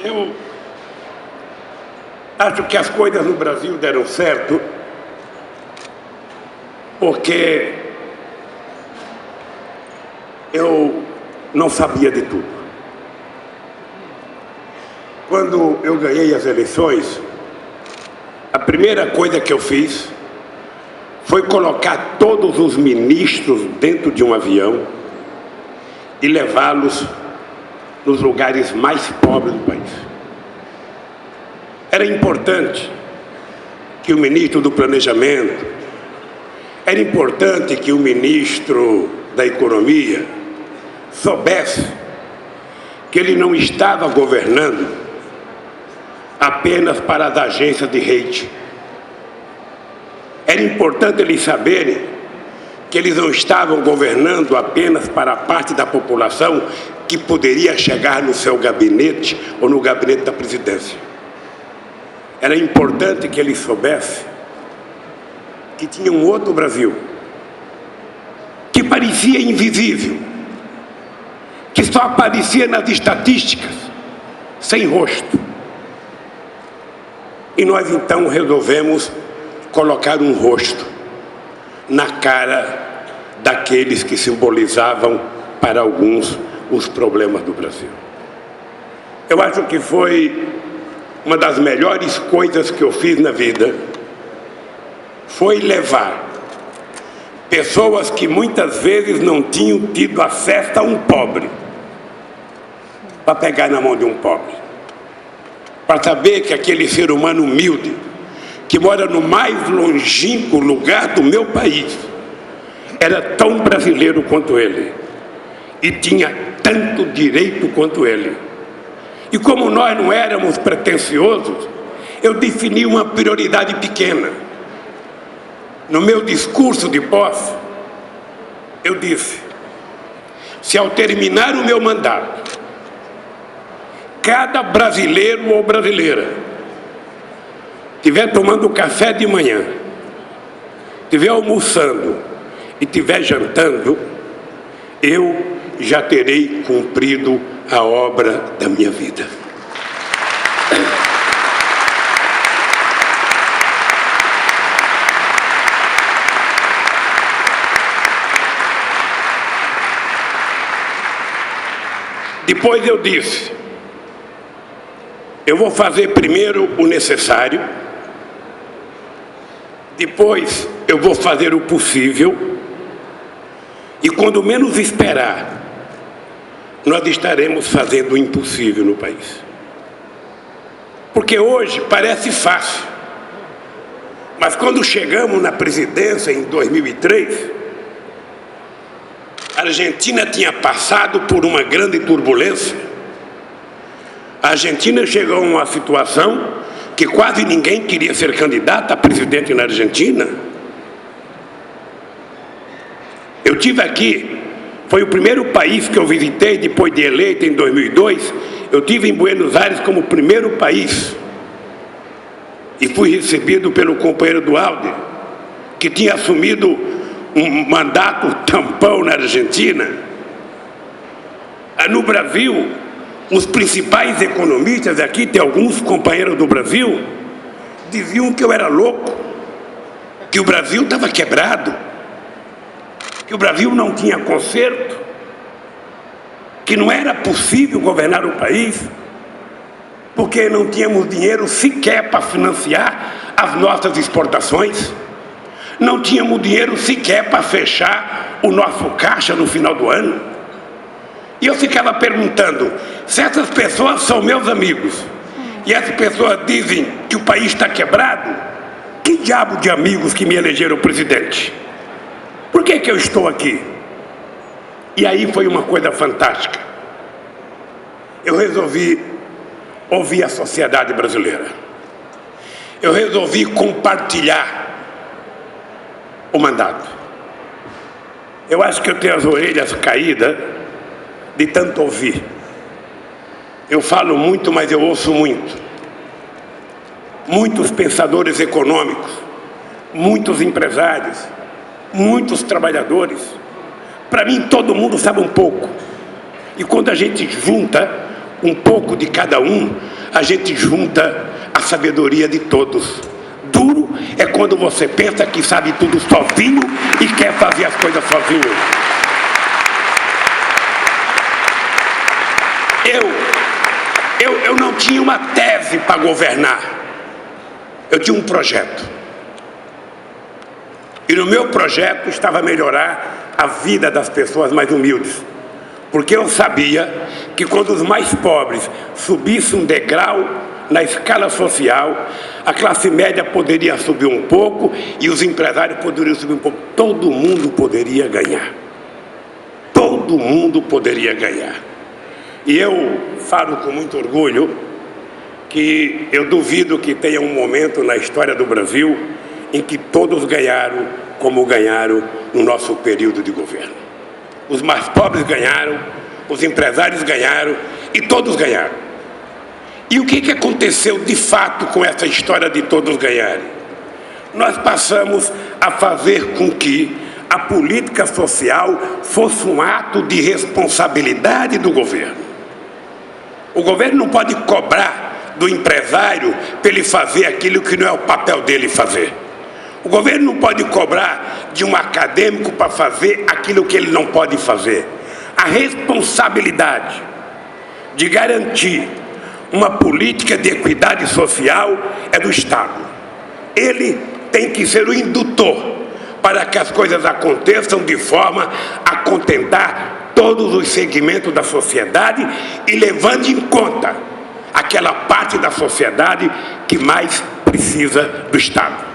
Eu acho que as coisas no Brasil deram certo porque eu não sabia de tudo. Quando eu ganhei as eleições, a primeira coisa que eu fiz foi colocar todos os ministros dentro de um avião e levá-los nos lugares mais pobres do país. Era importante que o ministro do Planejamento, era importante que o ministro da Economia soubesse que ele não estava governando apenas para as agências de rating. Era importante eles saberem que eles não estavam governando apenas para a parte da população que poderia chegar no seu gabinete ou no gabinete da presidência. Era importante que eles soubessem que tinha um outro Brasil, que parecia invisível, que só aparecia nas estatísticas, sem rosto. E nós então resolvemos colocar um rosto na cara daqueles que simbolizavam para alguns os problemas do Brasil. Eu acho que foi uma das melhores coisas que eu fiz na vida, foi levar pessoas que muitas vezes não tinham tido acesso a um pobre, para pegar na mão de um pobre, para saber que aquele ser humano humilde, que mora no mais longínquo lugar do meu país, era tão brasileiro quanto ele e tinha tanto direito quanto ele. E como nós não éramos pretensiosos, eu defini uma prioridade pequena. No meu discurso de posse, eu disse: se ao terminar o meu mandato, cada brasileiro ou brasileira estiver tomando café de manhã, estiver almoçando e estiver jantando, eu já terei cumprido a obra da minha vida. Depois eu disse: eu vou fazer primeiro o necessário, depois eu vou fazer o possível, e quando menos esperar, nós estaremos fazendo o impossível no país. Porque hoje parece fácil, mas quando chegamos na presidência em 2003, a Argentina tinha passado por uma grande turbulência. A Argentina chegou a uma situação que quase ninguém queria ser candidato a presidente na Argentina. Eu tive aqui, foi o primeiro país que eu visitei depois de eleito em 2002, eu tive em Buenos Aires como primeiro país e fui recebido pelo companheiro Dualde, que tinha assumido um mandato tampão na Argentina. No Brasil, os principais economistas aqui, tem alguns companheiros do Brasil, diziam que eu era louco, que o Brasil estava quebrado, que o Brasil não tinha conserto, que não era possível governar o país, porque não tínhamos dinheiro sequer para financiar as nossas exportações, não tínhamos dinheiro sequer para fechar o nosso caixa no final do ano. E eu ficava perguntando, se essas pessoas são meus amigos, e essas pessoas dizem que o país está quebrado, que diabo de amigos que me elegeram presidente? Por que eu estou aqui? E aí foi uma coisa fantástica. Eu resolvi ouvir a sociedade brasileira. Eu resolvi compartilhar o mandato. Eu acho que eu tenho as orelhas caídas de tanto ouvir. Eu falo muito, mas eu ouço muito. Muitos pensadores econômicos, muitos empresários, muitos trabalhadores. Para mim, todo mundo sabe um pouco. E quando a gente junta, um pouco de cada um, a gente junta a sabedoria de todos. Duro é quando você pensa que sabe tudo sozinho e quer fazer as coisas sozinho. Eu não tinha uma tese para governar. Eu tinha um projeto. E no meu projeto estava melhorar a vida das pessoas mais humildes. Porque eu sabia que quando os mais pobres subissem um degrau na escala social, a classe média poderia subir um pouco e os empresários poderiam subir um pouco. Todo mundo poderia ganhar. Todo mundo poderia ganhar. E eu falo com muito orgulho que eu duvido que tenha um momento na história do Brasil em que todos ganharam como ganharam no nosso período de governo. Os mais pobres ganharam, os empresários ganharam e todos ganharam. E o que aconteceu de fato com essa história de todos ganharem? Nós passamos a fazer com que a política social fosse um ato de responsabilidade do governo. O governo não pode cobrar do empresário para ele fazer aquilo que não é o papel dele fazer. O governo não pode cobrar de um acadêmico para fazer aquilo que ele não pode fazer. A responsabilidade de garantir uma política de equidade social é do Estado. Ele tem que ser o indutor para que as coisas aconteçam de forma a contentar todos os segmentos da sociedade e levando em conta aquela parte da sociedade que mais precisa do Estado.